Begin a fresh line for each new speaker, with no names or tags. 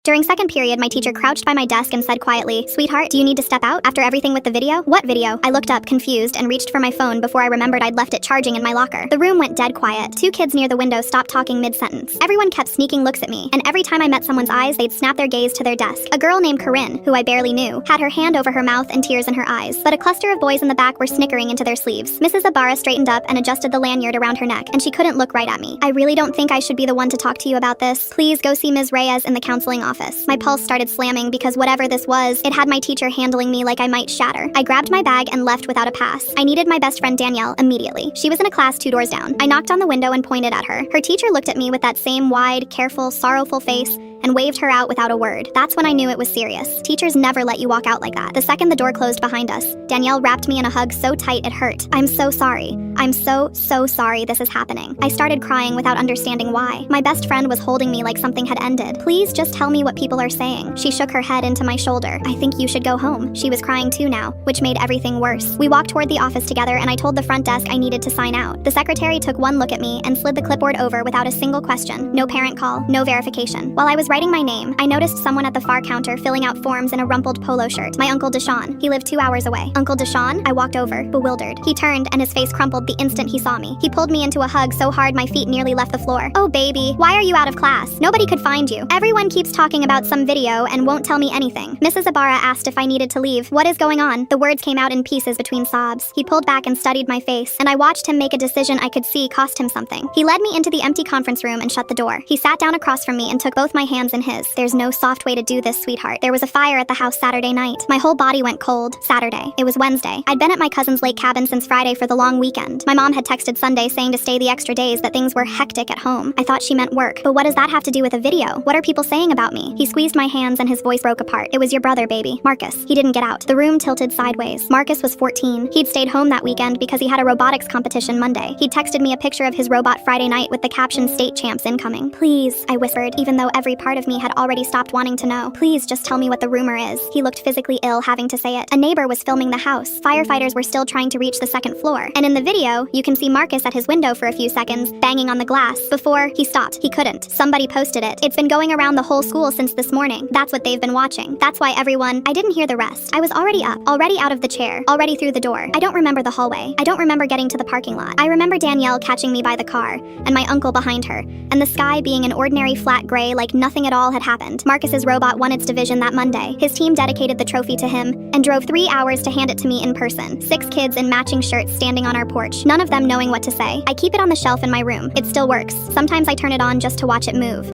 During second period, my teacher crouched by my desk and said quietly, "Sweetheart, do you need to step out after everything with the video?" "What video?" I looked up, confused, and reached for my phone before I remembered I'd left it charging in my locker. The room went dead quiet. Two kids near the window stopped talking mid-sentence. Everyone kept sneaking looks at me, and every time I met someone's eyes, they'd snap their gaze to their desk. A girl named Corinne, who I barely knew, had her hand over her mouth and tears in her eyes, but a cluster of boys in the back were snickering into their sleeves. Mrs. Ibarra straightened up and adjusted the lanyard around her neck, and she couldn't look right at me. "I really don't think I should be the one to talk to you about this. Please go see Ms. Reyes in the counseling office." My pulse started slamming because whatever this was, it had my teacher handling me like I might shatter. I grabbed my bag and left without a pass. I needed my best friend Danielle immediately. She was in a class 2 doors down. I knocked on the window and pointed at her. Her teacher looked at me with that same wide, careful, sorrowful face and waved her out without a word. That's when I knew it was serious. Teachers never let you walk out like that. The second the door closed behind us, Danielle wrapped me in a hug so tight it hurt. "I'm so sorry. I'm so sorry this is happening." I started crying without understanding why. My best friend was holding me like something had ended. "Please just tell me what people are saying." She shook her head into my shoulder. "I think you should go home." She was crying too now, which made everything worse. We walked toward the office together and I told the front desk I needed to sign out. The secretary took one look at me and slid the clipboard over without a single question. No parent call, no verification. While I was writing my name, I noticed someone at the far counter filling out forms in a rumpled polo shirt. My Uncle Deshawn. He lived 2 hours away. "Uncle Deshawn?" I walked over, bewildered. He turned and his face crumpled the instant he saw me. He pulled me into a hug so hard my feet nearly left the floor. "Oh baby, why are you out of class? Nobody could find you. Everyone keeps talking about some video and won't tell me anything." Mrs. Ibarra asked if I needed to leave. "What is going on?" The words came out in pieces between sobs. He pulled back and studied my face, and I watched him make a decision I could see cost him something. He led me into the empty conference room and shut the door. He sat down across from me and took both my hands in his. "There's no soft way to do this, sweetheart. There was a fire at the house Saturday night." My whole body went cold. Saturday. It was Wednesday. I'd been at my cousin's lake cabin since Friday for the long weekend. My mom had texted Sunday saying to stay the extra days, that things were hectic at home. I thought she meant work. But what does that have to do with a video? What are people saying about me? He squeezed my hands and his voice broke apart. "It was your brother, baby. Marcus. He didn't get out." The room tilted sideways. Marcus was 14. He'd stayed home that weekend because he had a robotics competition Monday. He'd texted me a picture of his robot Friday night with the caption "State Champs incoming." "Please," I whispered, even though every part of me had already stopped wanting to know. "Please just tell me what the rumor is." He looked physically ill having to say it. A neighbor was filming the house. Firefighters were still trying to reach the second floor. And in the video, you can see Marcus at his window for a few seconds, banging on the glass, before he stopped. He couldn't. Somebody posted it. It's been going around the whole school since this morning. That's what they've been watching. That's why everyone— I didn't hear the rest. I was already up, already out of the chair, already through the door. I don't remember the hallway. I don't remember getting to the parking lot. I remember Danielle catching me by the car, and my uncle behind her, and the sky being an ordinary flat gray like nothing at all had happened. Marcus's robot won its division that Monday. His team dedicated the trophy to him and drove 3 hours to hand it to me in person. 6 kids in matching shirts standing on our porch, none of them knowing what to say. I keep it on the shelf in my room. It still works. Sometimes I turn it on just to watch it move.